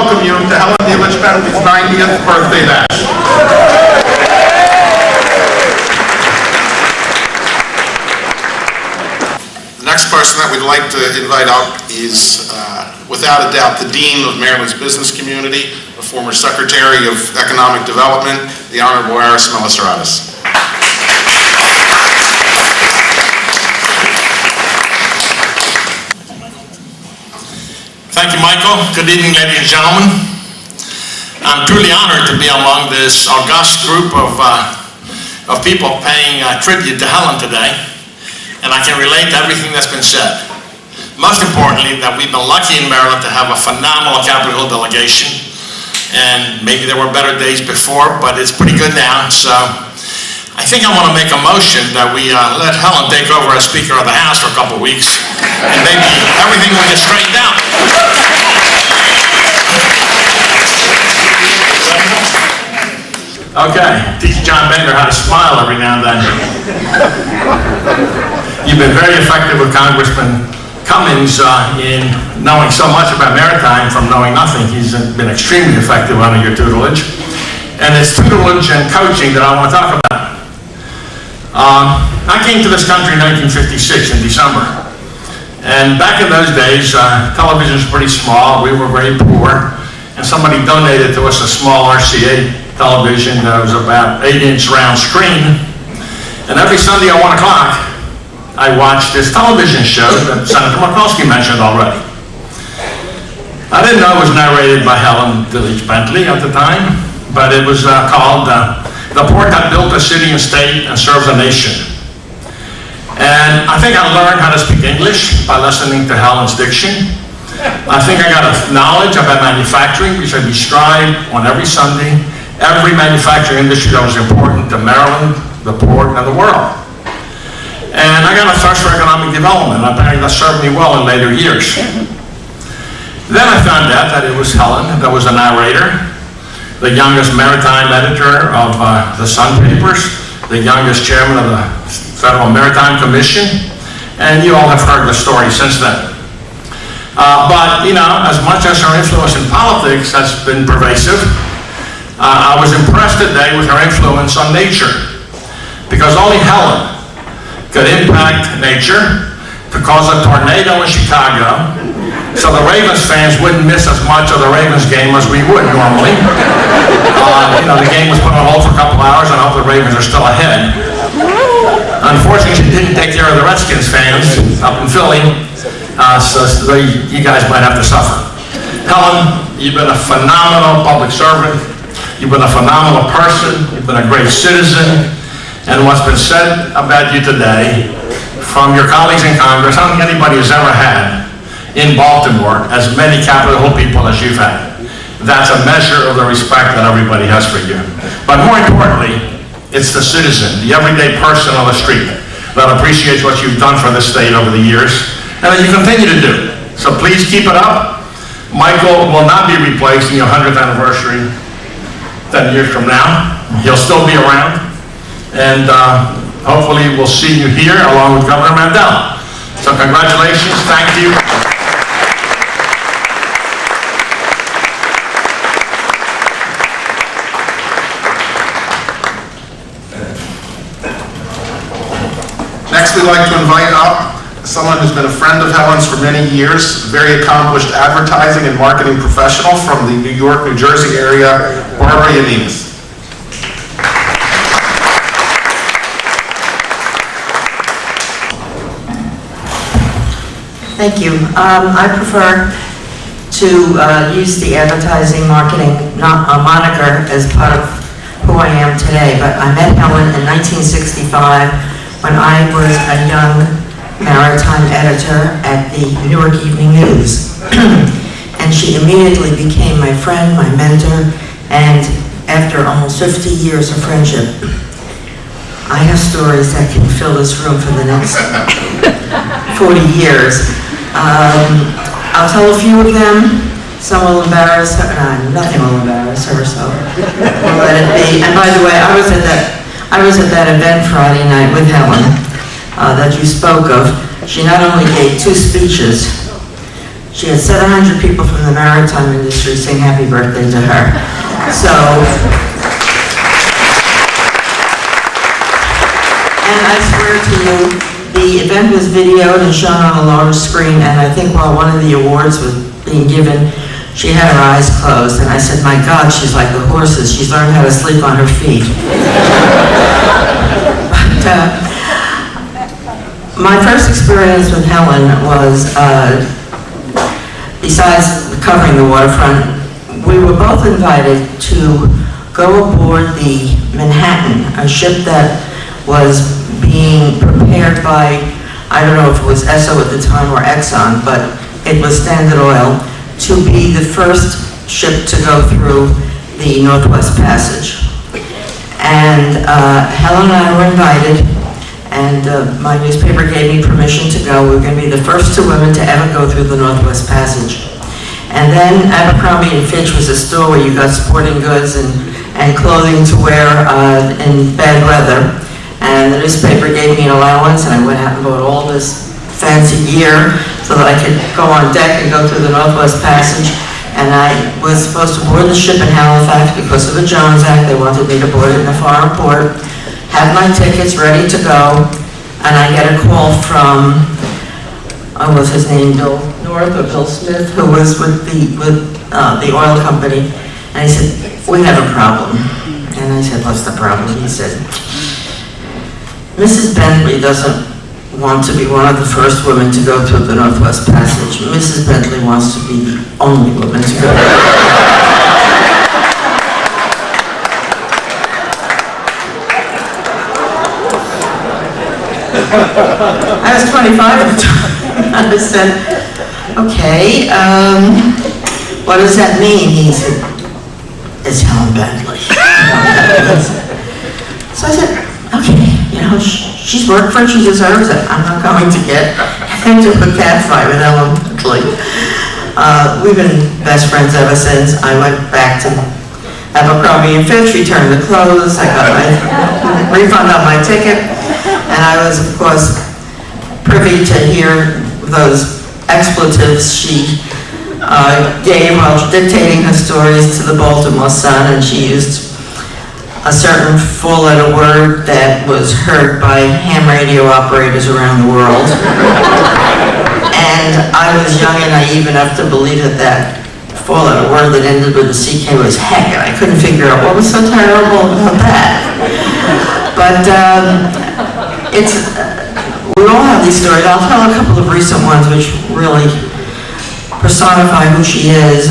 welcome you to Helen DELICH Bentley's 90th birthday bash. The next person that we'd like to invite up is, without a doubt, the Dean of Maryland's business community, the former Secretary of Economic Development, the Honorable Aris Melisaratis. Thank you, Michael. Good evening, ladies and gentlemen. I'm truly honored to be among this august group of people paying tribute to Helen today, and I can relate to everything that's been said. Most importantly, that we've been lucky in Maryland to have a phenomenal Capitol Hill delegation, and maybe there were better days before, but it's pretty good now. So I think I want to make a motion that we let Helen take over as Speaker of the House for a couple of weeks, and maybe everything will get straightened out. Okay, teach John Bender how to smile every now and then. You've been very effective with Congressman Cummings in knowing so much about maritime from knowing nothing. He's been extremely effective under your tutelage. And it's tutelage and coaching that I want to talk about. I came to this country in 1956 in December. And back in those days, television was pretty small. We were very poor. And somebody donated to us a small RCA television that was about 8-inch round screen. And every Sunday at 1 o'clock, I watched this television show that Senator Mikulski mentioned already. I didn't know it was narrated by Helen DELICH Bentley at the time, but it was called The Port That Built a City and State and Serves a Nation. And I think I learned how to speak English by listening to Helen's diction. I think I got a knowledge about manufacturing, which I described on every Sunday, every manufacturing industry that was important to Maryland, the port, and the world. And I got a thirst for economic development. Apparently that served me well in later years. Then I found out that it was Helen that was a narrator, the youngest maritime editor of the Sun papers, the youngest chairman of the Federal Maritime Commission, and you all have heard the story since then. But, you know, as much as her influence in politics has been pervasive, I was impressed today with her influence on nature, because only Helen could impact nature to cause a tornado in Chicago so the Ravens fans wouldn't miss as much of the Ravens game as we would normally. You know, the game was put on hold for a couple hours, and I hope the Ravens are still ahead. Unfortunately, she didn't take care of the Redskins fans up in Philly, so you guys might have to suffer. Helen, you've been a phenomenal public servant. You've been a phenomenal person. You've been a great citizen. And what's been said about you today from your colleagues in Congress, I don't think anybody has ever had in Baltimore as many Capitol Hill people as you've had. That's a measure of the respect that everybody has for you. But more importantly, it's the citizen, the everyday person on the street that appreciates what you've done for the state over the years and that you continue to do. So please keep it up. Michael will not be replaced in your 100th anniversary 10 years from now. He'll still be around, and hopefully we'll see you here along with Governor Mandela. So congratulations, thank you. Next, we'd like to invite up someone who's been a friend of Helen's for many years, a very accomplished advertising and marketing professional from the New York, New Jersey area, Barbara Yanidis. Thank you. I prefer to use the advertising marketing moniker as part of who I am today, but I met Helen in 1965 when I was a young maritime editor at the New York Evening News. And she immediately became my friend, my mentor, and after almost 50 years of friendship, I have stories that can fill this room for the next 40 years. I'll tell a few of them. Some will embarrass her. Nothing will embarrass her, so we'll let it be. And by the way, I was at that event Friday night with Helen that you spoke of. She not only gave 2 speeches, She had 700 people from the maritime industry sing happy birthday to her. So, and I swear to you, the event was videoed and shown on a large screen, and I think while one of the awards was being given, she had her eyes closed, and I said, my God, she's like the horses. She's learned how to sleep on her feet. But, my first experience with Helen was, besides covering the waterfront, we were both invited to go aboard the Manhattan, a ship that was being prepared by, I don't know if it was Esso at the time or Exxon, but it was Standard Oil, to be the first ship to go through the Northwest Passage. And Helen and I were invited, and my newspaper gave me permission to go. We were going to be the first two women to ever go through the Northwest Passage. And then Abercrombie & Fitch was a store where you got sporting goods and clothing to wear in bad weather. And the newspaper gave me an allowance, and I went out and bought all this fancy gear so that I could go on deck and go through the Northwest Passage. And I was supposed to board the ship in Halifax because of the Jones Act. They wanted me to board it in a foreign port. Had my tickets ready to go, and I get a call from, what was his name, Bill North or Bill Smith, who was with the oil company. And he said, we have a problem. And I said, what's the problem? He said, Mrs. Bentley doesn't want to be one of the first women to go through the Northwest Passage. Mrs. Bentley wants to be the only woman to go. I was 25 at the time. I said, okay, what does that mean? He said, it's Helen Bentley. So I said, okay, you know, she's worked for it, she deserves it. I'm not going to get into a cat fight with Helen Bentley. We've been best friends ever since. I went back to Abercrombie & Fitch, returned the clothes, I got my refund on my ticket, and I was, of course, privy to hear those expletives she gave while dictating her stories to the Baltimore Sun, and she used a certain four-letter word that was heard by ham radio operators around the world. And I was young and naive enough to believe that that four-letter word that ended with a CK was heck, and I couldn't figure out what was so terrible about that. But we all have these stories. I'll tell a couple of recent ones which really personify who she is.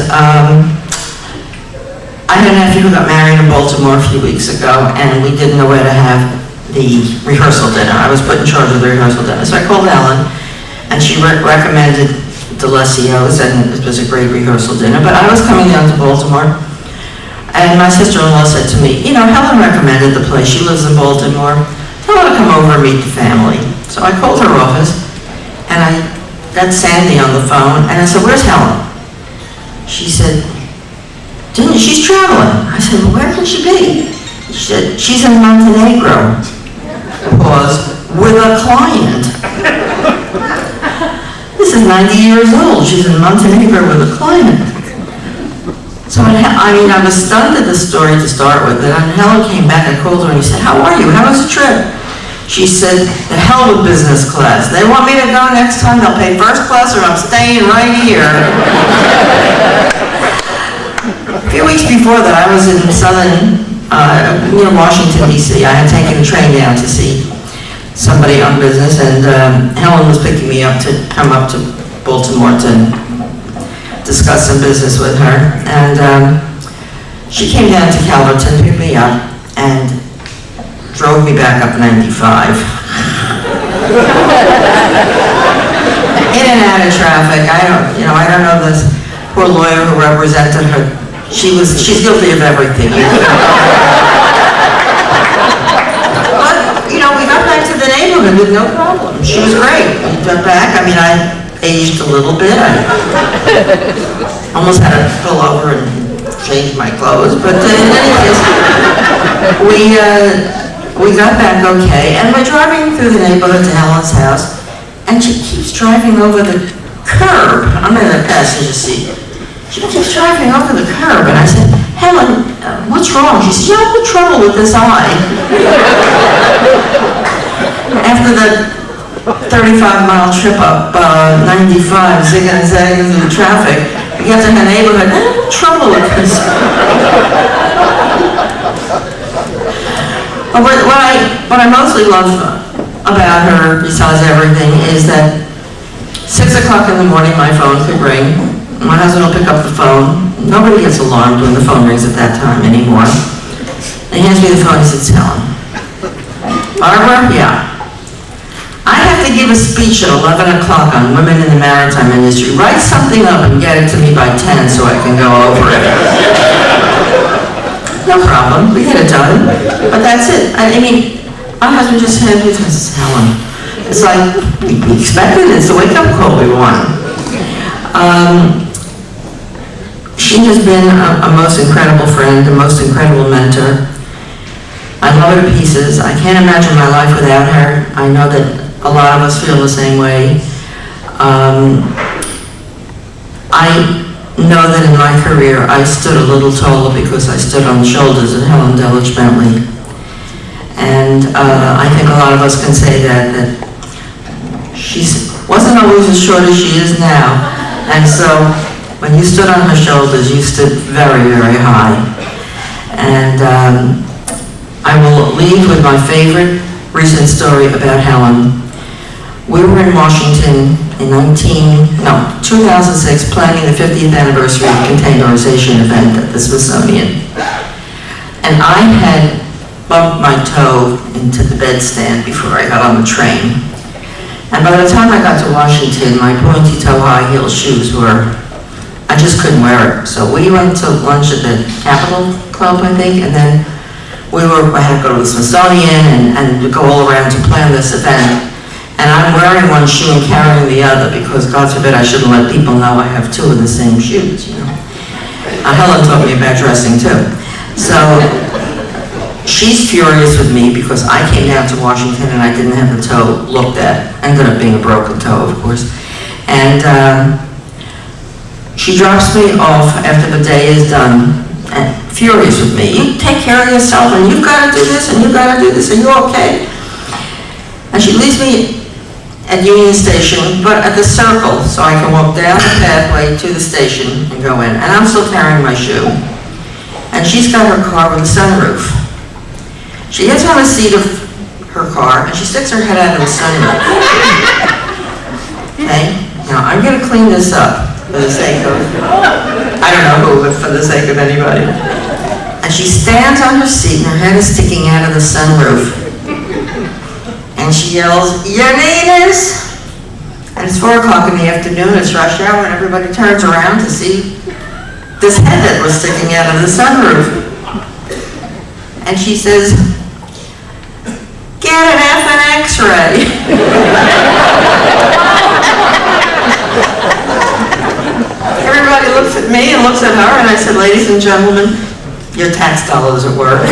I had a nephew who got married in Baltimore a few weeks ago, and we didn't know where to have the rehearsal dinner. I was put in charge of the rehearsal dinner, so I called Ellen, and she recommended Delicio's, and it was a great rehearsal dinner. But I was coming down to Baltimore, and my sister-in-law said to me, you know, Helen recommended the place. She lives in Baltimore. Tell her to come over and meet the family. So I called her office, and I got Sandy on the phone, and I said, where's Helen? She said, she's traveling. I said, well, where can she be? She said, she's in Montenegro. Pause. With a client. This is 90 years old. She's in Montenegro with a client. So, I was stunned at the story to start with. And then Helen came back, I called her and he said, how are you? How was the trip? She said, the hell with business class. They want me to go next time, they'll pay first class or I'm staying right here. A few weeks before that, I was in southern, near Washington, D.C. I had taken a train down to see somebody on business, and Helen was picking me up to come up to Baltimore to discuss some business with her. And she came down to Calverton, picked me up, and drove me back up 95. In and out of traffic. I don't know this poor lawyer who represented her. She's guilty of everything. But, we got back to the neighborhood with no problem. She was great. We got back. I aged a little bit. I almost had to pull over and change my clothes. But in any case, we got back okay. And we're driving through the neighborhood to Helen's house. And she keeps driving over the curb. I'm in the passenger seat. She keeps driving over the curb, and I said, Helen, what's wrong? She said, I'm in trouble with this eye. After the 35-mile trip up 95, zigging and zagging through the traffic, we get to her neighborhood, I'm in trouble with this. What I mostly love about her, besides everything, is that 6 o'clock in the morning my phone could ring. My husband will pick up the phone. Nobody gets alarmed when the phone rings at that time anymore. And he hands me the phone and he says, Helen. Barbara? Yeah. I have to give a speech at 11 o'clock on women in the maritime industry. Write something up and get it to me by 10 so I can go over it. No problem. We get it done. But that's it. I mean, my husband just hands me the phone and says, Helen. It's like, we expected it. It's the wake-up call we want. She has been a most incredible friend, a most incredible mentor. I love her to pieces. I can't imagine my life without her. I know that a lot of us feel the same way. I know that in my career I stood a little taller because I stood on the shoulders of Helen DELICH Bentley. And I think a lot of us can say that she wasn't always as short as she is now. And so when you stood on her shoulders, you stood very, very high. And I will leave with my favorite recent story about Helen. We were in Washington in 2006 planning the 50th anniversary containerization event at the Smithsonian. And I had bumped my toe into the bedstand before I got on the train. And by the time I got to Washington, my pointy toe high heel shoes I just couldn't wear it. So we went to lunch at the Capitol Club, I think, and then I had to go to the Smithsonian and go all around to plan this event. And I'm wearing one shoe and carrying the other because, God forbid, I shouldn't let people know I have two of the same shoes, you know. Helen taught me about dressing too. So she's furious with me because I came down to Washington and I didn't have the toe looked at. Ended up being a broken toe, of course. And she drops me off after the day is done, and furious with me. You take care of yourself, and you've got to do this, and you've got to do this. Are you okay? And she leaves me at Union Station, but at the Circle, so I can walk down the pathway to the station and go in. And I'm still carrying my shoe. And she's got her car with a sunroof. She gets on the seat of her car, and she sticks her head out of the sunroof. Okay? Now, I'm going to clean this up for the sake of, I don't know who, but for the sake of anybody. And she stands on her seat, and her head is sticking out of the sunroof. And she yells, "Your name is?" And it's 4 o'clock in the afternoon, it's rush hour, and everybody turns around to see this head that was sticking out of the sunroof. And she says, "Get an effing X-ray." Everybody looks at me and looks at her, and I said, "Ladies and gentlemen, your tax dollars at work."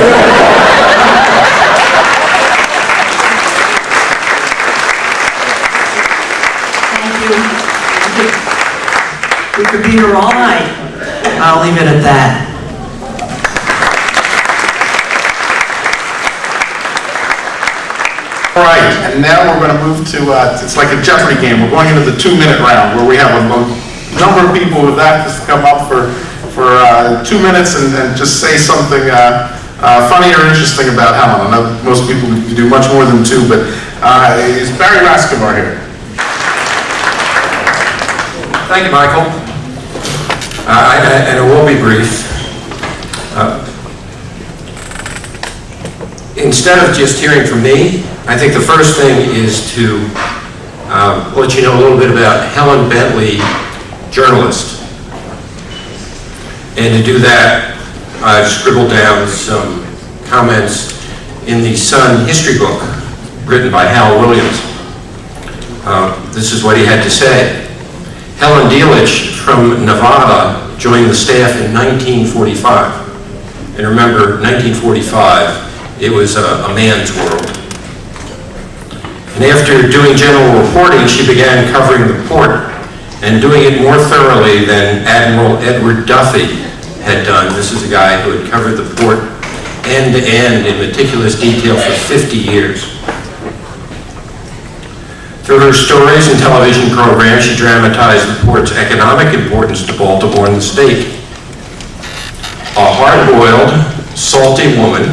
We could be here all night. I'll leave it at that. All right, and now we're going to move to, it's like a Jeopardy game. We're going into the 2-minute round where we have a number of people with that just come up for 2 minutes and just say something funny or interesting about Helen. I know most people do much more than 2, but is Barry Rascabar here? Thank you, Michael. And it will be brief. Instead of just hearing from me, I think the first thing is to let you know a little bit about Helen Bentley, journalist. And to do that, I've scribbled down some comments in the Sun history book written by Hal Williams. This is what he had to say. Helen DELICH from Nevada joined the staff in 1945. And remember, 1945, it was a man's world. And after doing general reporting, she began covering the port and doing it more thoroughly than Admiral Edward Duffy had done. This is a guy who had covered the port end to end in meticulous detail for 50 years. Through her stories and television programs, she dramatized the port's economic importance to Baltimore and the state. A hard-boiled, salty woman,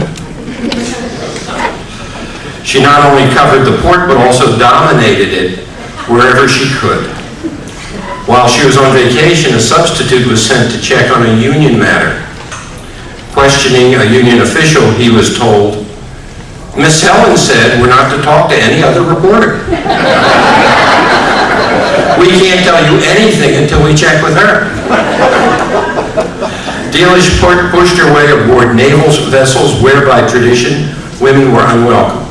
she not only covered the port but also dominated it wherever she could. While she was on vacation, a substitute was sent to check on a union matter. Questioning a union official, he was told, "Miss Helen said we're not to talk to any other reporter. We can't tell you anything until we check with her." DELICH pushed her way aboard naval vessels where, by tradition, women were unwelcome.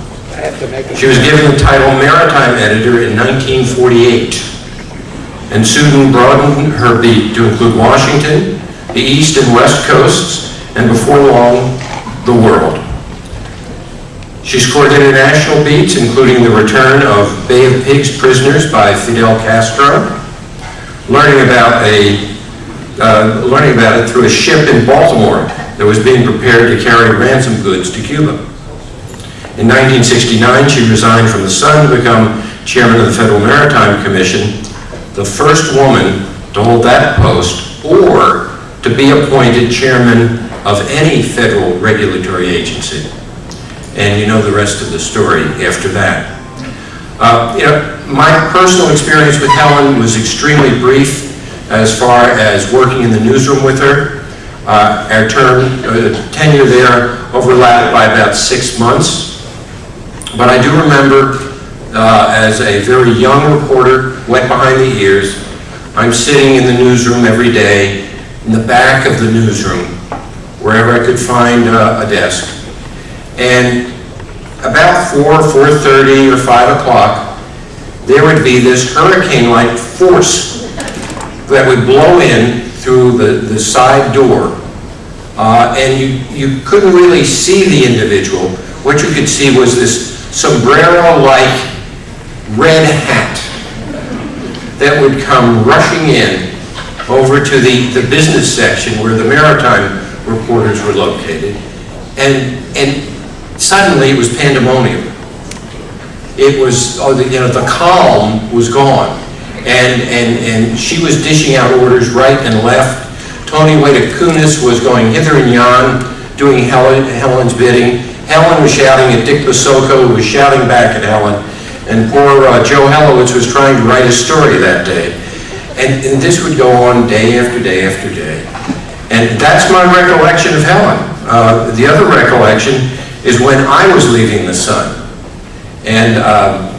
She was given the title Maritime Editor in 1948, and soon broadened her beat to include Washington, the East and West Coasts, and before long, the world. She scored international beats, including the return of Bay of Pigs prisoners by Fidel Castro, learning about it through a ship in Baltimore that was being prepared to carry ransom goods to Cuba. In 1969, she resigned from the Sun to become chairman of the Federal Maritime Commission, the first woman to hold that post or to be appointed chairman of any federal regulatory agency. And you know the rest of the story after that. My personal experience with Helen was extremely brief as far as working in the newsroom with her. Our tenure there overlapped by about 6 months. But I do remember as a very young reporter, wet behind the ears, I'm sitting in the newsroom every day, in the back of the newsroom, wherever I could find a desk. And about 4:30 or 5 o'clock, there would be this hurricane-like force that would blow in through the side door. And you couldn't really see the individual. What you could see was this sombrero-like red hat that would come rushing in over to the business section where the maritime reporters were located. And suddenly it was pandemonium. It was, the calm was gone. And she was dishing out orders right and left. Tony Wayde-Kunis was going hither and yon, doing Helen's bidding. Helen was shouting at Dick Basoko, who was shouting back at Helen. And poor Joe Helowitz was trying to write a story that day. And this would go on day after day after day. And that's my recollection of Helen. The other recollection is when I was leaving the Sun. And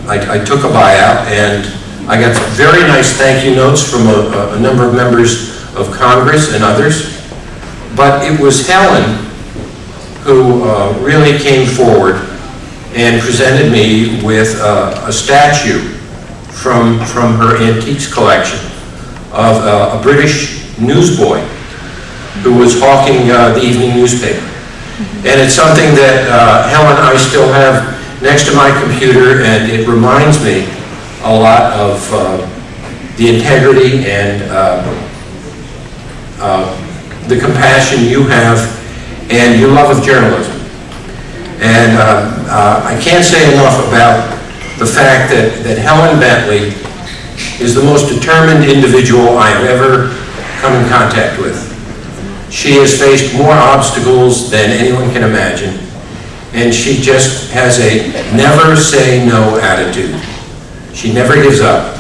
I took a buyout, and I got some very nice thank you notes from a number of members of Congress and others. But it was Helen who really came forward and presented me with a statue from her antiques collection of a British newsboy who was hawking the evening newspaper. And it's something that Helen and I still have next to my computer, and it reminds me a lot of the integrity and the compassion you have and your love of journalism. And I can't say enough about the fact that Helen Bentley is the most determined individual I have ever come in contact with. She has faced more obstacles than anyone can imagine, and she just has a never say no attitude. She never gives up.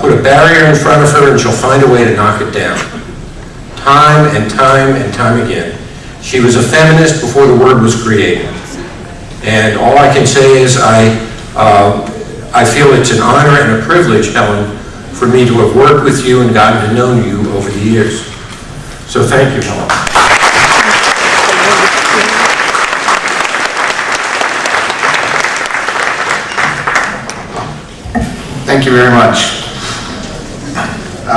Put a barrier in front of her and she'll find a way to knock it down. Time and time and time again. She was a feminist before the word was created. And all I can say is I feel it's an honor and a privilege, Helen, for me to have worked with you and gotten to know you over the years. So thank you, Helen. Thank you very much.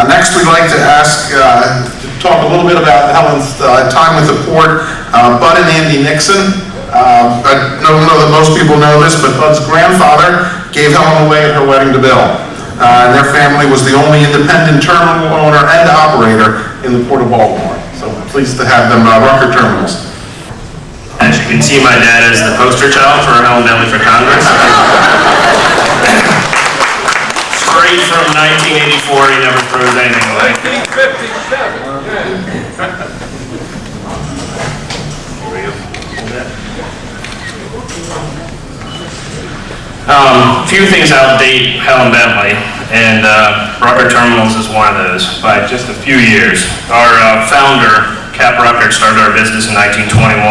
Next, we'd like to ask, to talk a little bit about Helen's time with the port. Bud and Andy Nixon. I don't know that most people know this, but Bud's grandfather gave Helen away at her wedding to Bill. and their family was the only independent terminal owner and operator in the Port of Baltimore. So pleased to have them, Rucker Terminals. As you can see, my dad is the poster child for Helen Bentley for Congress. Straight from 1984, he never throws anything away. 1957. Few things outdate Helen Bentley, and Rucker Terminals is one of those by just a few years. Our founder, Cap Rucker, started our business in 1921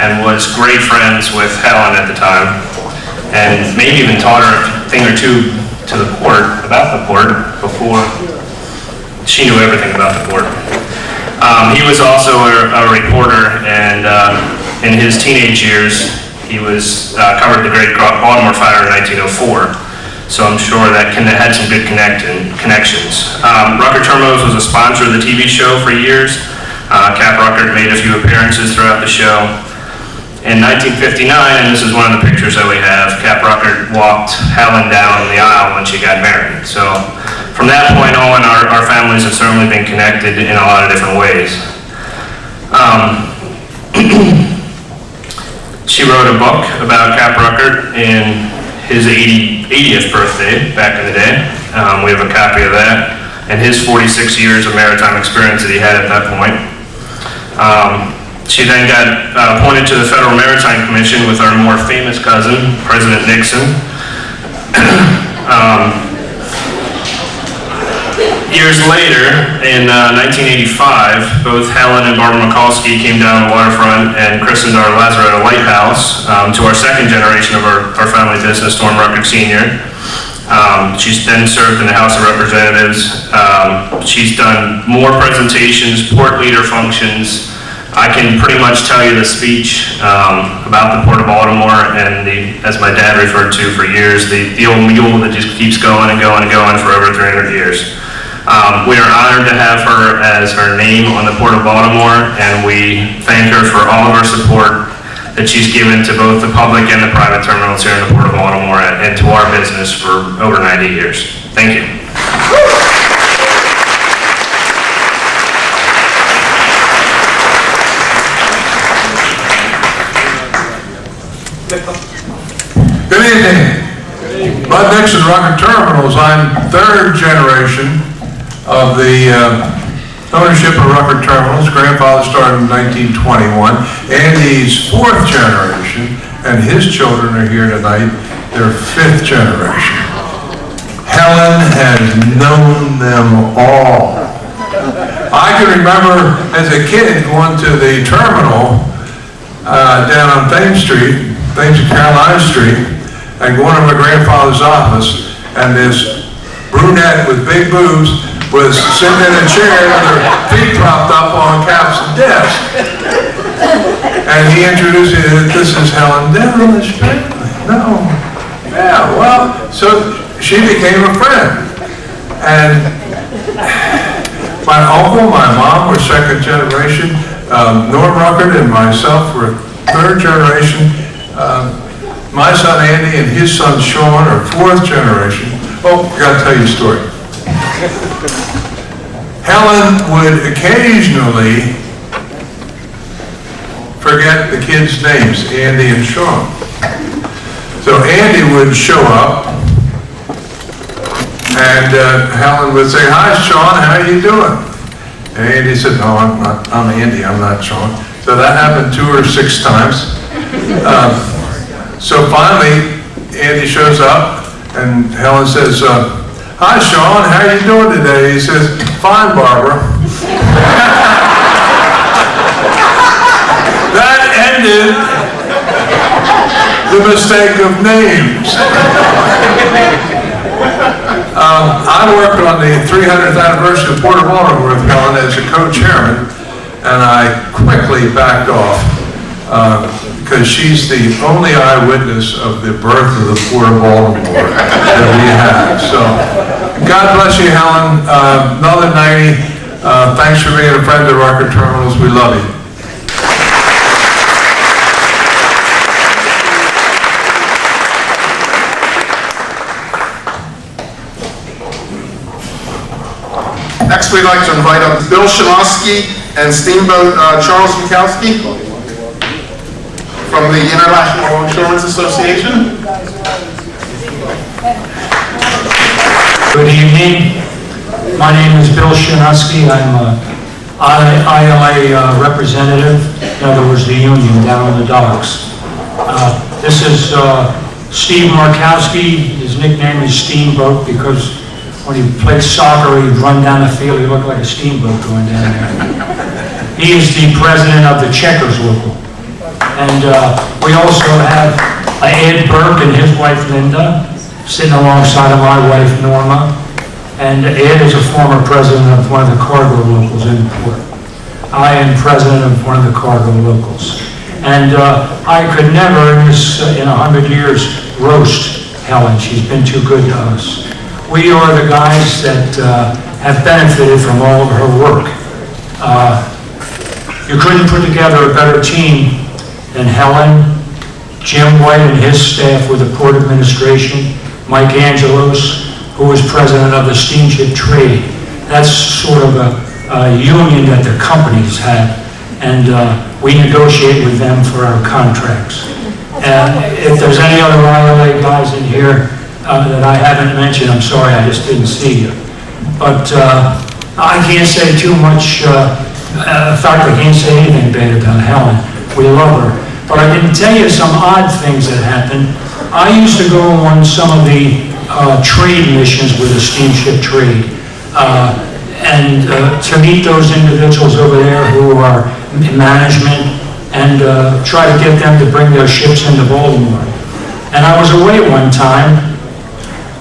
and was great friends with Helen at the time, and maybe even taught her a thing or two to the port, about the port, before she knew everything about the port. He was also a reporter, and in his teenage years, he was covered the Great Baltimore Fire in 1904, so I'm sure that had some good connections. Rucker Terminals was a sponsor of the TV show for years. Cap Rucker made a few appearances throughout the show. In 1959, and this is one of the pictures that we have, Cap Rucker walked Helen down the aisle when she got married. So from that point on, our families have certainly been connected in a lot of different ways. She wrote a book about Cap Rucker in his 80th birthday back in the day. We have a copy of that, and his 46 years of maritime experience that he had at that point. She then got appointed to the Federal Maritime Commission with our more famous cousin, President Nixon. Years later, in 1985, both Helen and Barbara Mikulski came down the waterfront and christened our Lazaretto Lighthouse to our second generation of our family business, Storm Rucker Sr. She's then served in the House of Representatives. She's done more presentations, port leader functions. I can pretty much tell you the speech about the Port of Baltimore and as my dad referred to for years, the old mule that just keeps going and going and going for over 300 years. We are honored to have her as her name on the Port of Baltimore, and we thank her for all of her support that she's given to both the public and the private terminals here in the Port of Baltimore and to our business for over 90 years. Thank you. Good evening. Bud Nixon, Rucker Terminals. I'm third generation of the ownership of Rucker Terminals. Grandfather started in 1921. Andy's fourth generation, and his children are here tonight. They're fifth generation. Helen has known them all. I can remember as a kid going to the terminal down on Thames Street, Thames and Carolina Street, and going to my grandfather's office, and this brunette with big boobs was sitting in a chair with her feet propped up on Cap's desk. And he introduced me, this is Helen Denlish. No. Yeah, well, so she became a friend. And my uncle, my mom were second generation. Norm Rucker and myself were third generation. My son Andy and his son Sean are fourth generation. Oh, I gotta tell you a story. Helen would occasionally forget the kids' names, Andy and Sean. So Andy would show up, and Helen would say, "Hi, Sean, how you doing?" And Andy said, "No, I'm Andy, I'm not Sean." So that happened 2 or 6 times. So finally, Andy shows up, and Helen says, "Hi, Sean, how you doing today?" He says, "Fine, Barbara." That ended the mistake of names. I worked on the 300th anniversary of Port of Baltimore with Helen as a co-chairman, and I quickly backed off because she's the only eyewitness of the birth of the Port of Baltimore that we have. So, God bless you, Helen. Another 90. Thanks for being a friend of Rucker Terminals. We love you. Next, we'd like to invite up Bill Shanowski and Steamboat Charles Bukowski from the International Insurance Association. Good evening. My name is Bill Shanowski. I'm a ILA representative, in other words, the union down on the docks. This is Steve Markowski. His nickname is Steamboat because when he played soccer, he'd run down the field. He looked like a steamboat going down there. He is the president of the Checkers local. And we also have Ed Burke and his wife Linda sitting alongside of my wife Norma. And Ed is a former president of one of the cargo locals in the port. I am president of one of the cargo locals. And I could never in 100 years roast Helen. She's been too good to us. We are the guys that have benefited from all of her work. You couldn't put together a better team than Helen, Jim White and his staff with the Port Administration, Mike Angelos, who was president of the steamship trade. That's sort of a union that the companies have, and we negotiate with them for our contracts. And if there's any other ILA guys in here that I haven't mentioned, I'm sorry, I just didn't see you. But I can't say too much. In fact, I can't say anything bad about Helen. We love her. But I can tell you some odd things that happened. I used to go on some of the trade missions with the steamship trade, and to meet those individuals over there who are in management and try to get them to bring their ships into Baltimore. And I was away one time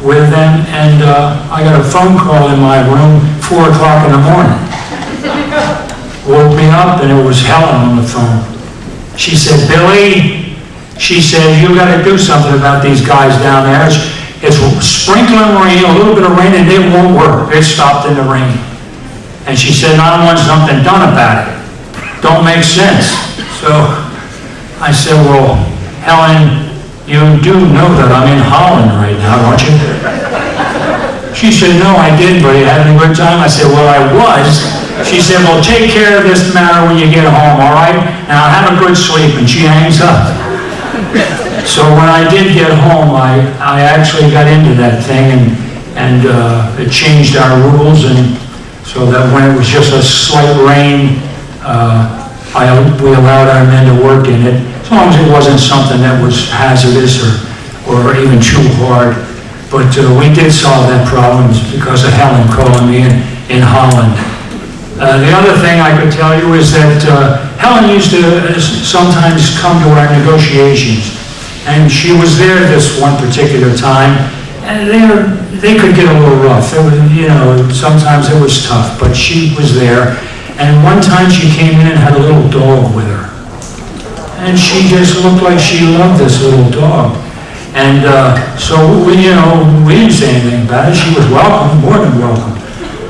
with them, and I got a phone call in my room, 4 o'clock in the morning. Woke me up, and it was Helen on the phone. She said, Billy, she said, you got to do something about these guys down there. It's sprinkling rain, a little bit of rain, and it won't work. It stopped in the rain. And she said, I want something done about it. Don't make sense. So I said, well, Helen, you do know that I'm in Holland right now, don't you? She said, no, I didn't, but you having a good time? I said, well, I was. She said, well, take care of this matter when you get home, all right? Now, have a good sleep. And she hangs up. So when I did get home, I actually got into that thing, and it changed our rules, and so that when it was just a slight rain, we allowed our men to work in it, as long as it wasn't something that was hazardous or even too hard. But we did solve that problem because of Helen calling me in Holland. The other thing I could tell you is that Helen used to sometimes come to our negotiations, and she was there this one particular time, and they could get a little rough. It was, sometimes it was tough, but she was there. And one time she came in and had a little dog with her, and she just looked like she loved this little dog. And so we didn't say anything about it. She was welcome, more than welcome.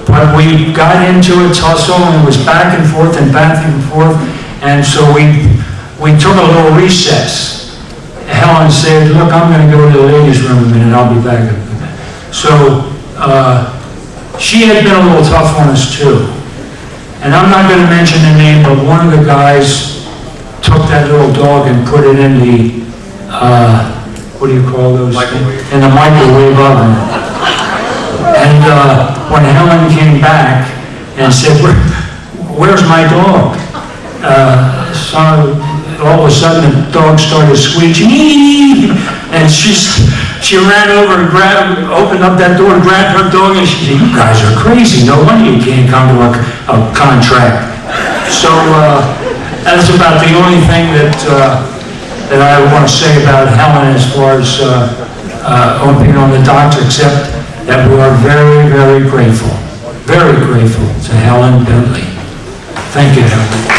But we got into a tussle, and it was back and forth and back and forth, and so we took a little recess. Helen said, look, I'm going to go to the ladies' room a minute, I'll be back. So she had been a little tough on us too. And I'm not going to mention the name, but one of the guys took that little dog and put it in the, what do you call those? In the microwave oven. And when Helen came back and said, where's my dog? So all of a sudden the dog started screeching, and she ran over and opened up that door and grabbed her dog, and she said, you guys are crazy, no wonder you can't come to a contract. So that's about the only thing that I want to say about Helen as far as opening on the docks, except that we are very, very grateful to Helen Bentley. Thank you, Helen.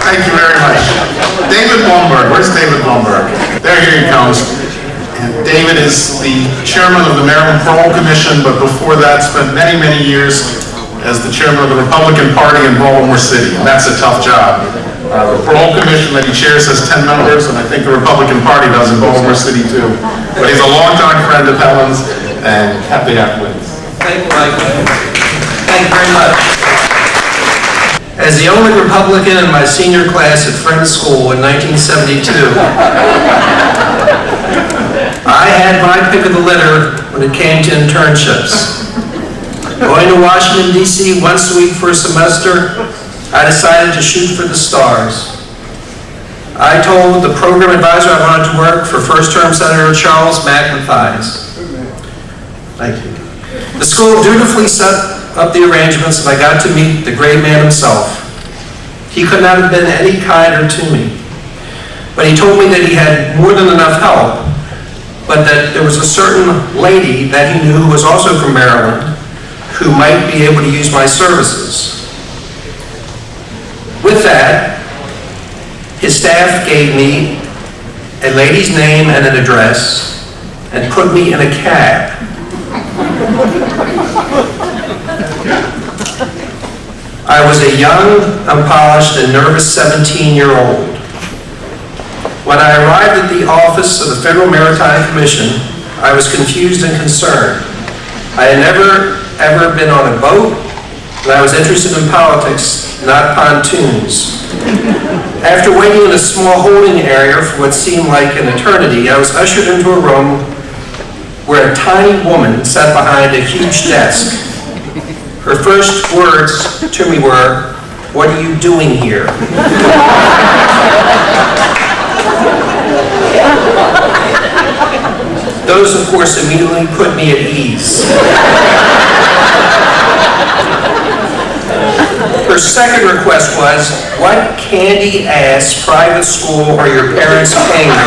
Thank you very much. David Blumberg, where's David Blumberg? There, here he comes. David is the chairman of the Maryland Parole Commission, but before that spent many, many years as the chairman of the Republican Party in Baltimore City, and that's a tough job. The Parole Commission that he chairs has 10 members, and I think the Republican Party does in Baltimore City too. But he's a longtime friend of Helen's, and happy to have wins. Thank you, Mike. Thank you very much. As the only Republican in my senior class at Friends School in 1972, I had my pick of the litter when it came to internships. Going to Washington, D.C. once a week for a semester, I decided to shoot for the stars. I told the program advisor I wanted to work for first-term Senator Charles Mathias. Thank you. The school dutifully set up the arrangements, and I got to meet the great man himself. He could not have been any kinder to me. But he told me that he had more than enough help, but that there was a certain lady that he knew who was also from Maryland who might be able to use my services. With that, his staff gave me a lady's name and an address and put me in a cab. I was a young, unpolished, and nervous 17-year-old. When I arrived at the office of the Federal Maritime Commission, I was confused and concerned. I had never, ever been on a boat, and I was interested in politics, not pontoons. After waiting in a small holding area for what seemed like an eternity, I was ushered into a room where a tiny woman sat behind a huge desk. Her first words to me were, "What are you doing here?" Those, of course, immediately put me at ease. Her second request was, "What candy-ass private school are your parents paying for?"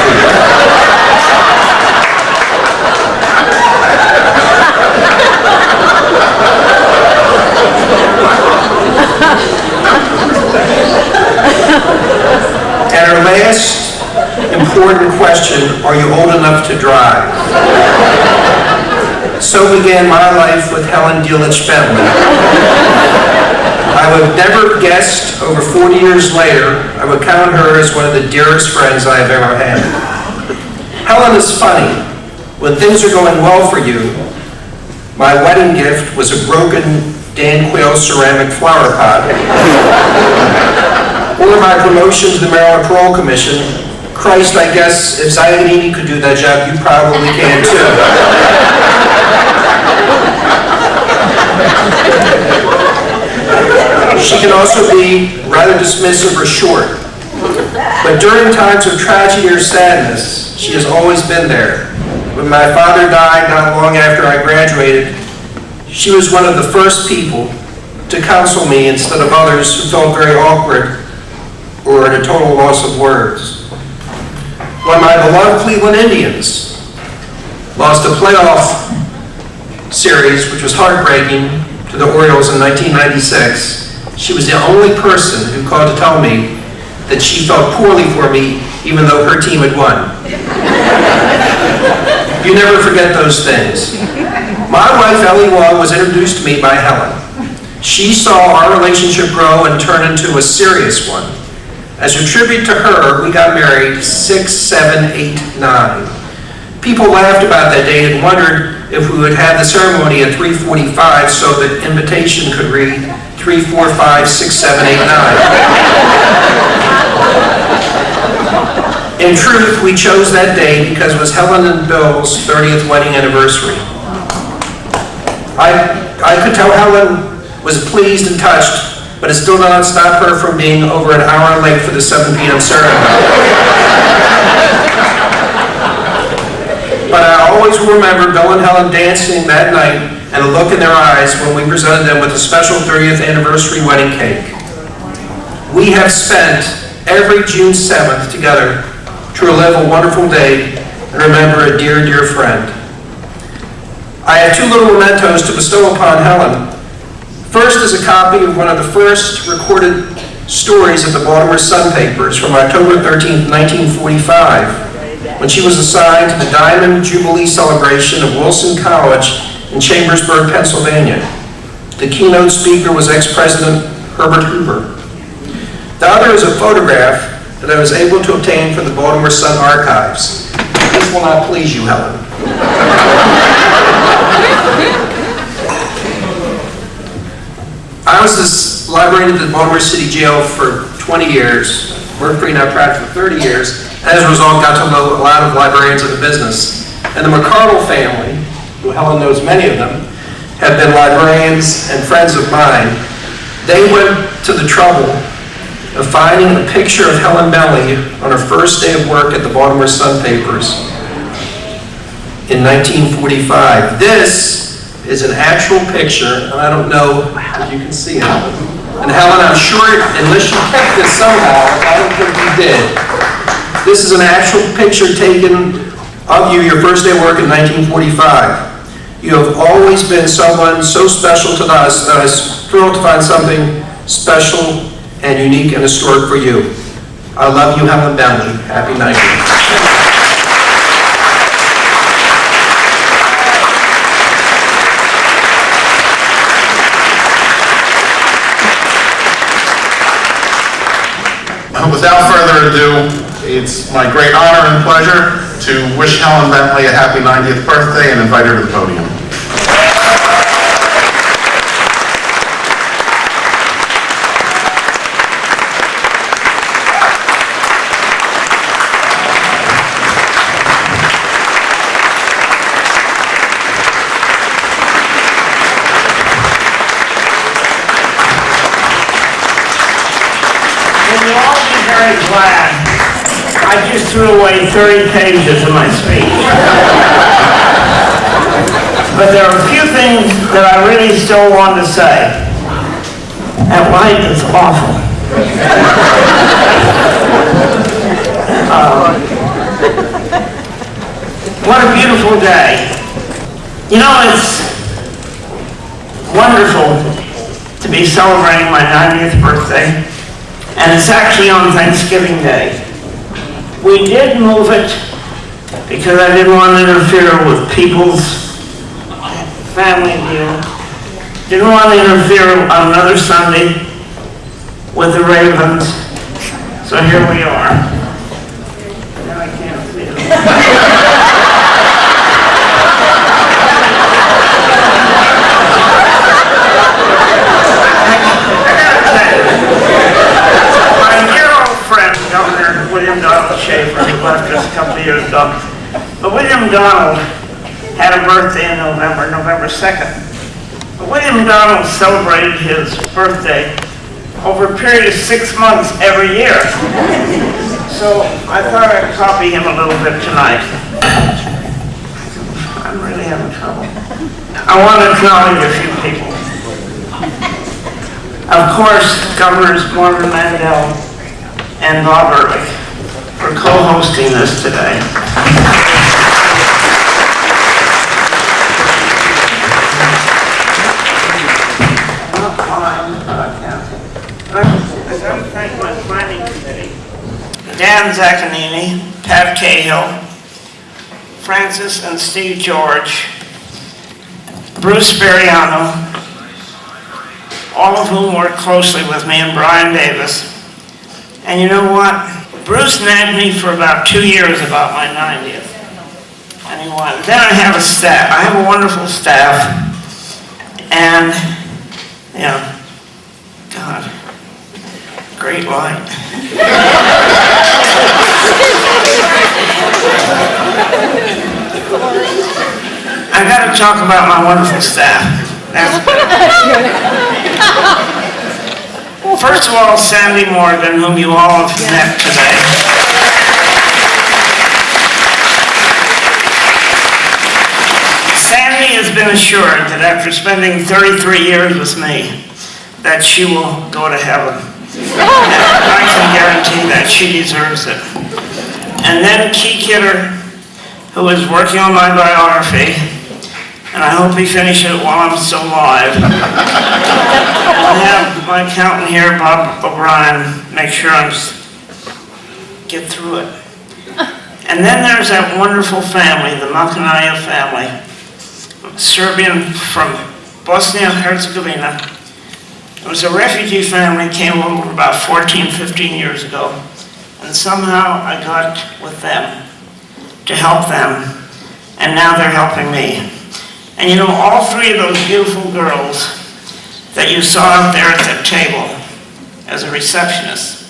And her last important question, "Are you old enough to drive?" So began my life with Helen DELICH Bentley. I would have never guessed over 40 years later, I would count her as one of the dearest friends I have ever had. Helen is funny. When things are going well for you, my wedding gift was a broken Dan Quayle ceramic flower pot. Or my promotion to the Maryland Parole Commission. Christ, I guess if Zionini could do that job, you probably can too. She can also be rather dismissive or short. But during times of tragedy or sadness, she has always been there. When my father died not long after I graduated, she was one of the first people to counsel me instead of others who felt very awkward or at a total loss of words. When my beloved Cleveland Indians lost a playoff series, which was heartbreaking, to the Orioles in 1996, she was the only person who called to tell me that she felt poorly for me, even though her team had won. You never forget those things. My wife, Ellie Wong, was introduced to me by Helen. She saw our relationship grow and turn into a serious one. As a tribute to her, we got married 6, 7, 8, 9. People laughed about that date and wondered if we would have the ceremony at 3:45 so the invitation could read 3, 4, 5, 6, 7, 8, 9. In truth, we chose that day because it was Helen and Bill's 30th wedding anniversary. I could tell Helen was pleased and touched, but it still did not stop her from being over an hour late for the 7 p.m. ceremony. But I always will remember Bill and Helen dancing that night and a look in their eyes when we presented them with a special 30th anniversary wedding cake. We have spent every June 7th together to relive a wonderful day and remember a dear, dear friend. I have 2 little mementos to bestow upon Helen. First is a copy of one of the first recorded stories of the Baltimore Sun papers from October 13, 1945. when she was assigned to the Diamond Jubilee celebration of Wilson College in Chambersburg, Pennsylvania. The keynote speaker was ex-President Herbert Hoover. The other is a photograph that I was able to obtain from the Baltimore Sun archives. This will not please you, Helen. I was this librarian at the Baltimore City Jail for 20 years, worked for Enoch Pratt for 30 years, and as a result got to know a lot of librarians in the business. And the McCardle family, who Helen knows many of them, have been librarians and friends of mine. They went to the trouble of finding a picture of Helen Bentley on her first day of work at the Baltimore Sun papers in 1945. This is an actual picture, and I don't know if you can see it. And Helen, I'm sure, unless you kept this somehow, I don't think you did. This is an actual picture taken of you, your first day of work in 1945. You have always been someone so special to us that I was thrilled to find something special and unique and historic for you. I love you, Helen Bentley. Happy 90th. Without further ado, it's my great honor and pleasure to wish Helen Bentley a happy 90th birthday and invite her to the podium. You'll all be very glad. I just threw away 30 pages of my speech. But there are a few things that I really still want to say. That light is awful. What a beautiful day. You know, it's wonderful to be celebrating my 90th birthday. And it's actually on Thanksgiving Day. We did move it because I didn't want to interfere with people's family deal. Didn't want to interfere on another Sunday with the Ravens. So here we are. Now I can't see it. William Donald Schaefer, who left us a couple of years ago. But William Donald had a birthday in November 2nd. But William Donald celebrated his birthday over a period of 6 months every year. So I thought I'd copy him a little bit tonight. I'm really having trouble. I want to acknowledge a few people. Of course, Governors Marvin Mandel and Bob Ehrlich for co-hosting this today. I got to thank my planning committee. Dan Zaccanini, Pat Cahill, Francis and Steve George, Bruce Speriano, all of whom worked closely with me, and Brian Davis. And you know what? Bruce nagged me for about 2 years about my 90th. And he wanted. Then I have a staff. I have a wonderful staff. And, you know, God, great light. I got to talk about my wonderful staff. That's First of all, Sandy Morgan, whom you all have met today. Sandy has been assured that after spending 33 years with me, that she will go to heaven. I can guarantee that she deserves it. And then Key Kidder, who is working on my biography, and I hope he finishes it while I'm still alive. I have my accountant here, Bob O'Brien, make sure I get through it. And then there's that wonderful family, the Makanaya family, Serbian from Bosnia-Herzegovina. It was a refugee family, came over about 14, 15 years ago, and somehow I got with them to help them, and now they're helping me. And you know, all three of those beautiful girls that you saw out there at the table as a receptionist,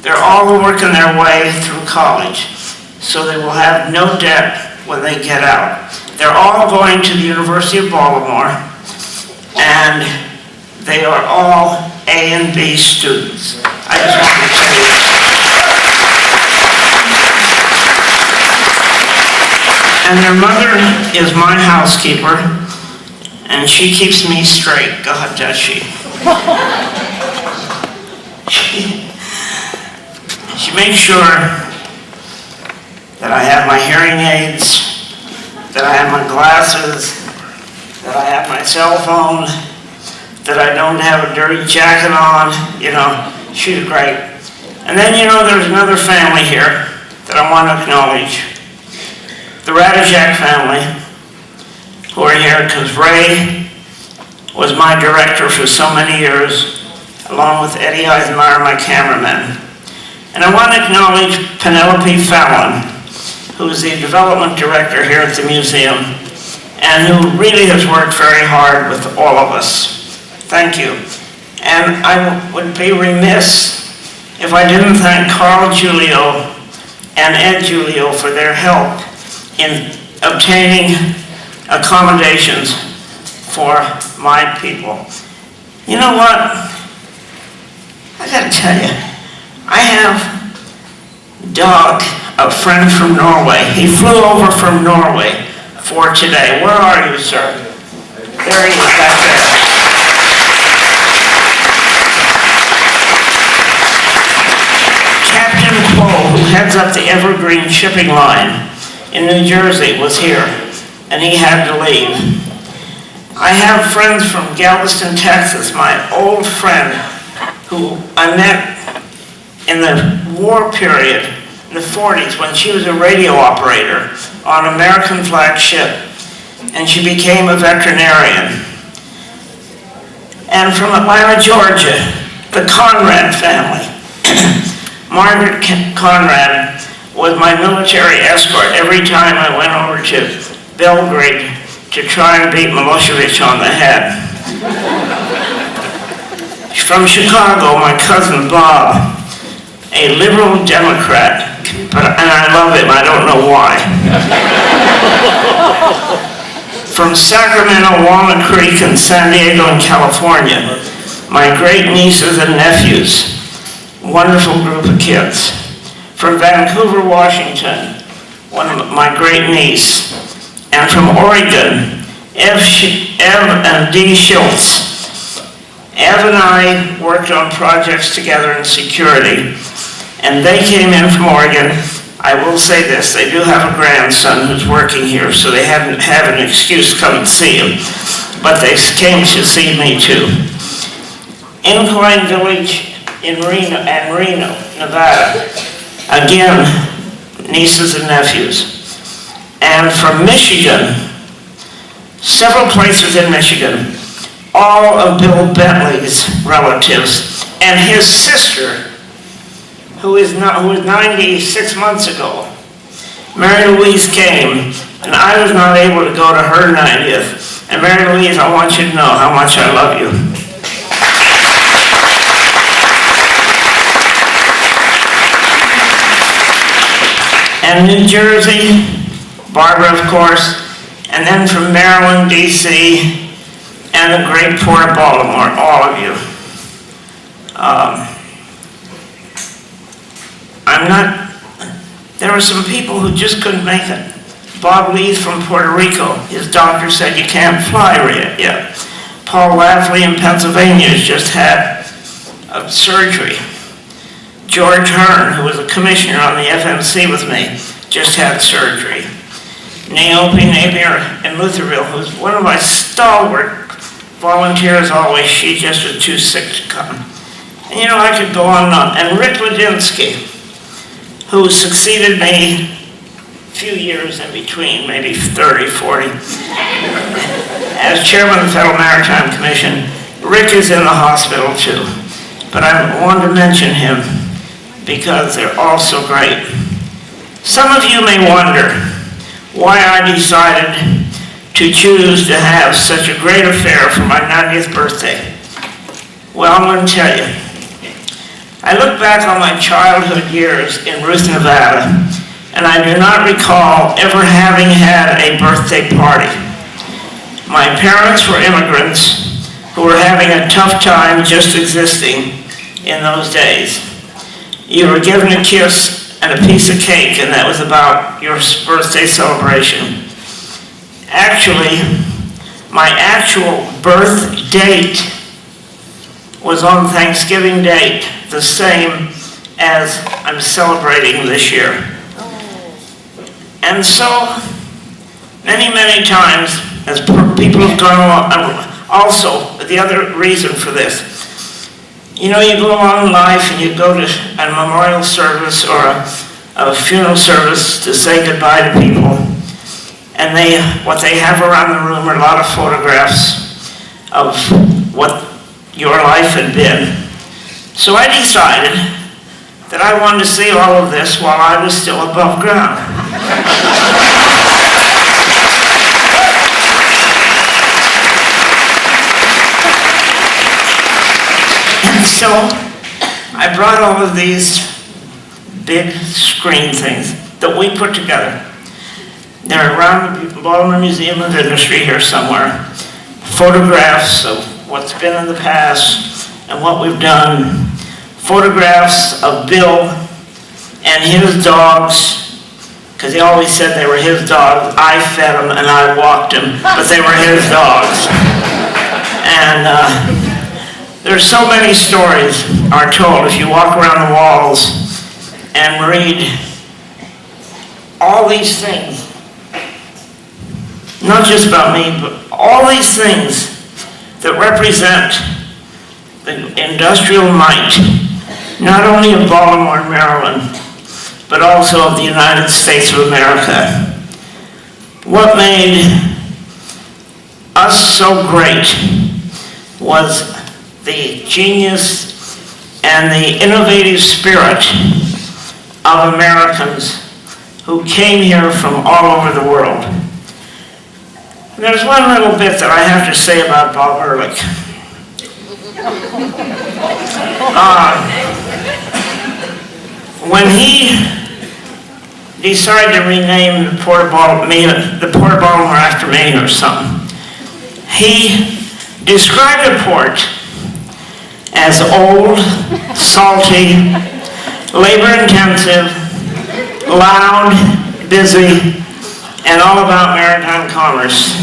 they're all working their way through college, so they will have no debt when they get out. They're all going to the University of Baltimore, and they are all A and B students. I just want to tell you that. And their mother is my housekeeper, and she keeps me straight. God, does she? She makes sure that I have my hearing aids, that I have my glasses, that I have my cell phone, that I don't have a dirty jacket on. You know, she's great. And then, you know, there's another family here that I want to acknowledge. The Radijak family, who are here because Ray was my director for so many years, along with Eddie Eisenmeyer, my cameraman. And I want to acknowledge Penelope Fallon, who is the development director here at the museum, and who really has worked very hard with all of us. Thank you. And I would be remiss if I didn't thank Carl Giulio and Ed Giulio for their help in obtaining accommodations for my people. You know what? I gotta tell you, I have Doug, a friend from Norway. He flew over from Norway for today. Where are you, sir? There he is, back there. Captain Poe, who heads up the Evergreen shipping line in New Jersey, was here, and he had to leave. I have friends from Galveston, Texas, my old friend, who I met in the war period, in the 40s, when she was a radio operator on an American flag ship, and she became a veterinarian. And from Atlanta, Georgia, the Conrad family. Margaret Conrad was my military escort every time I went over to Belgrade to try and beat Milosevic on the head. From Chicago, my cousin Bob, a liberal Democrat, and I love him, I don't know why. From Sacramento, Walnut Creek, and San Diego, in California, my great nieces and nephews, wonderful group of kids. From Vancouver, Washington, my great niece. And from Oregon, Ev and Dee Schultz. Ev and I worked on projects together in security, and they came in from Oregon. I will say this, they do have a grandson who's working here, so they haven't had an excuse to come and see him, but they came to see me too. Incline Village in Reno, Nevada. Again, nieces and nephews. And from Michigan, several places in Michigan, all of Bill Bentley's relatives, and his sister, who was 96 months ago. Mary Louise came, and I was not able to go to her 90th. And Mary Louise, I want you to know how much I love you. And New Jersey, Barbara, of course, and then from Maryland, D.C., and the great port of Baltimore, all of you. There were some people who just couldn't make it. Bob Leith from Puerto Rico, his doctor said you can't fly yet. Paul Lafley in Pennsylvania has just had a surgery. George Hearn, who was a commissioner on the FMC with me, just had surgery. Naomi Napier in Lutherville, who's one of my stalwart volunteers always, she just was too sick to come. And you know, I could go on and on. And Rick Ladinsky, who succeeded me few years in between, maybe 30, 40. As chairman of the Federal Maritime Commission, Rick is in the hospital too. But I wanted to mention him because they're all so great. Some of you may wonder why I decided to choose to have such a great affair for my 90th birthday. Well, I'm going to tell you. I look back on my childhood years in Ruth, Nevada, and I do not recall ever having had a birthday party. My parents were immigrants who were having a tough time just existing in those days. You were given a kiss and a piece of cake, and that was about your birthday celebration. Actually, my actual birth date was on Thanksgiving date, the same as I'm celebrating this year. And so, many, many times, as people have gone along, also, the other reason for this, you know, you go along in life and you go to a memorial service or a funeral service to say goodbye to people, and what they have around the room are a lot of photographs of what your life had been. So I decided that I wanted to see all of this while I was still above ground. And so I brought all of these big screen things that we put together. They're around the Baltimore Museum of Industry here somewhere. Photographs of what's been in the past and what we've done. Photographs of Bill and his dogs, because he always said they were his dogs. I fed them and I walked them, but they were his dogs. And there's so many stories are told if you walk around the walls and read all these things. Not just about me, but all these things that represent the industrial might, not only of Baltimore, Maryland, but also of the United States of America. What made us so great was the genius and the innovative spirit of Americans who came here from all over the world. There's one little bit that I have to say about Bob Ehrlich. When he decided to rename the Port of Baltimore after me or something, he described the port as old, salty, labor-intensive, loud, busy, and all about maritime commerce.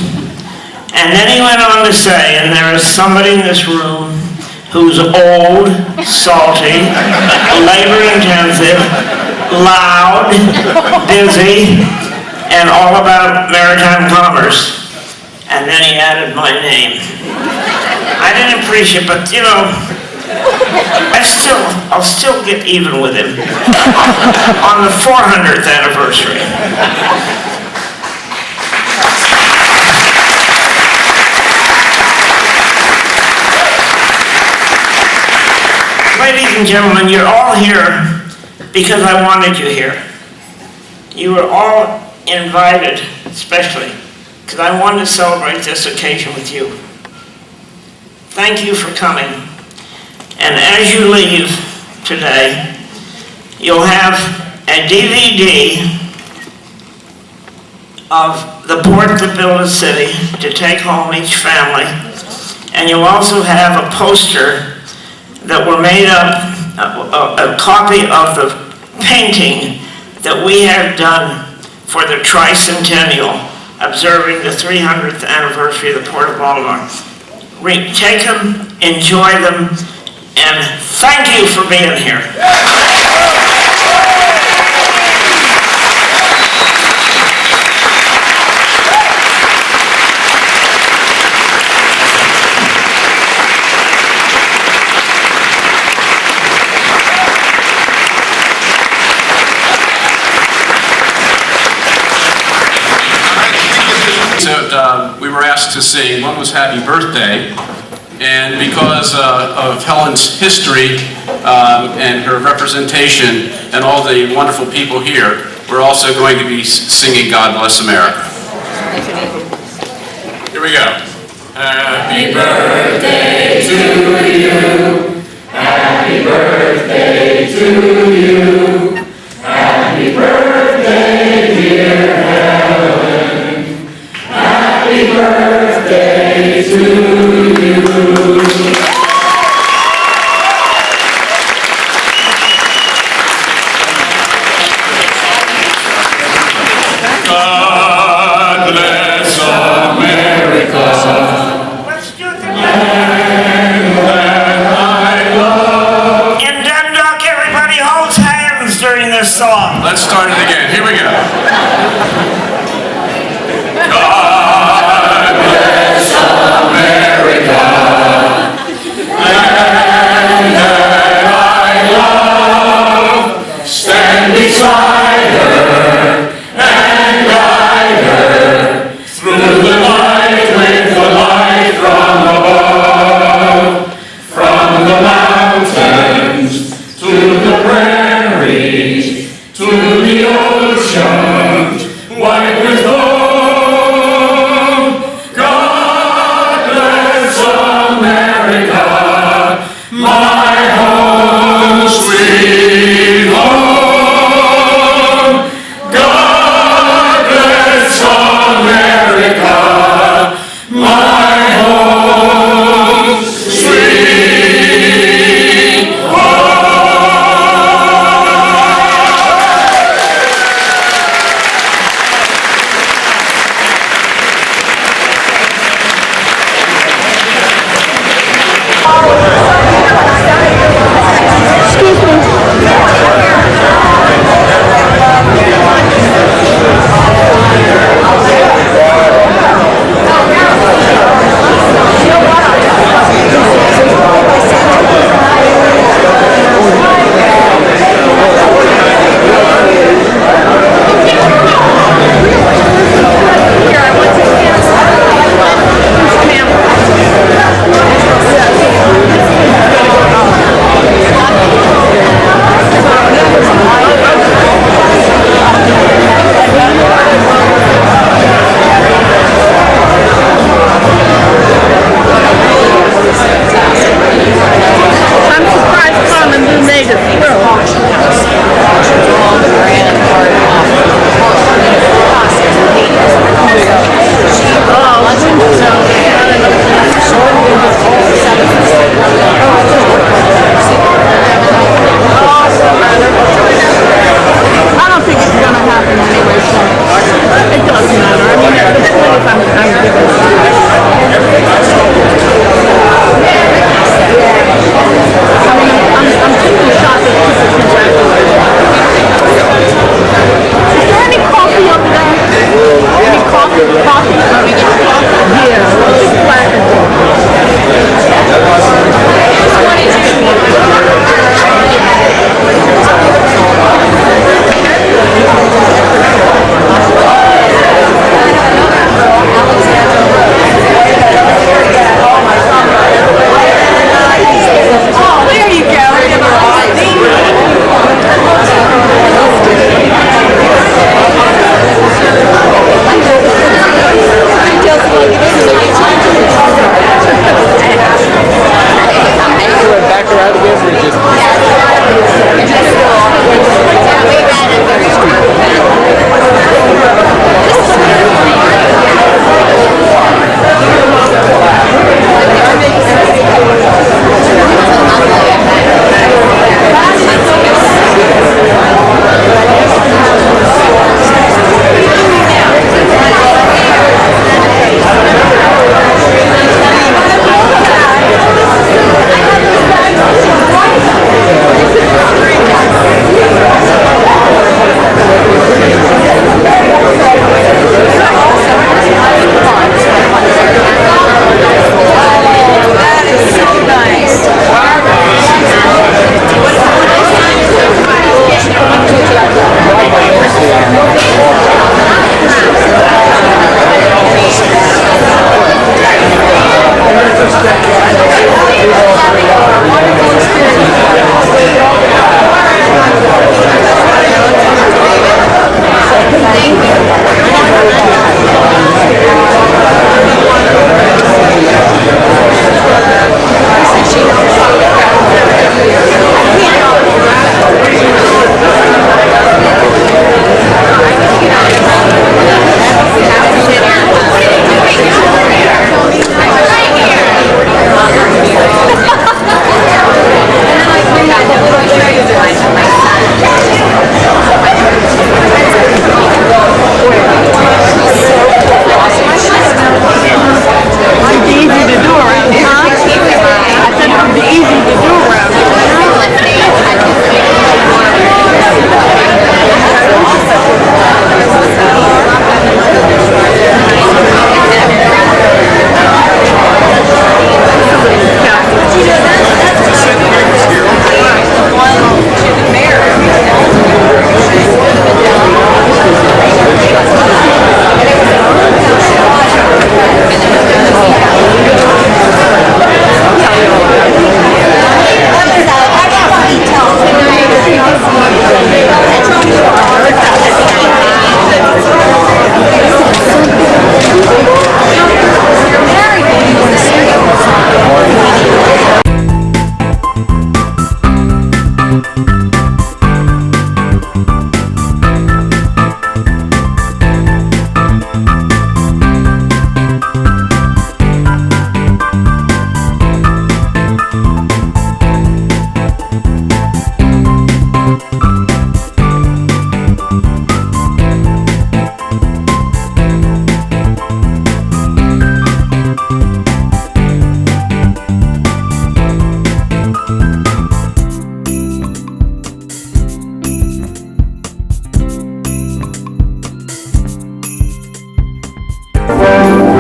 And then he went on to say, and there is somebody in this room who's old, salty, labor-intensive, loud, busy, and all about maritime commerce. And then he added my name. I didn't appreciate it, but you know, I'll still get even with him on the 400th anniversary. Ladies and gentlemen, you're all here because I wanted you here. You were all invited, especially, because I wanted to celebrate this occasion with you. Thank you for coming. And as you leave today, you'll have a DVD of the port that built a city to take home each family. And you'll also have a poster that were made up, a copy of the painting that we had done for the tricentennial, observing the 300th anniversary of the Port of Baltimore. Take them, enjoy them, and thank you for being here. but we were asked to sing. One was Happy Birthday, and because of Helen's history and her representation and all the wonderful people here, we're also going to be singing God Bless America. Here we go. Happy birthday to you. Happy birthday to you. Happy birthday, dear Helen. Happy birthday to you. God bless America. Let's do the Land that I love. In Dundalk, everybody holds hands during this song. Let's start it again.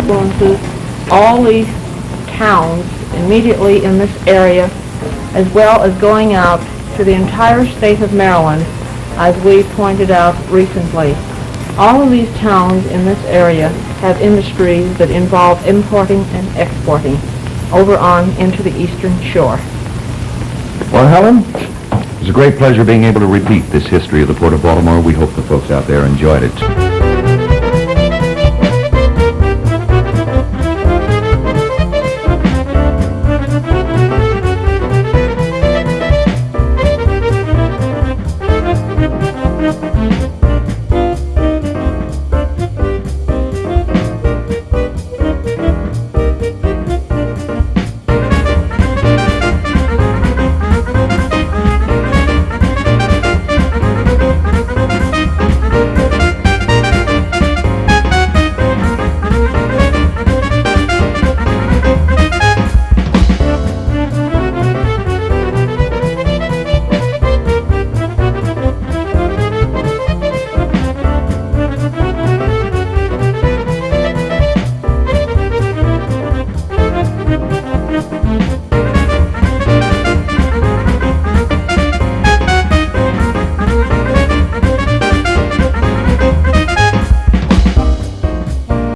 influences all these towns immediately in this area, as well as going out to the entire state of Maryland, as we pointed out recently. All of these towns in this area have industries that involve importing and exporting over on into the eastern shore. Well, Helen, it was a great pleasure being able to repeat this history of the Port of Baltimore. We hope the folks out there enjoyed it.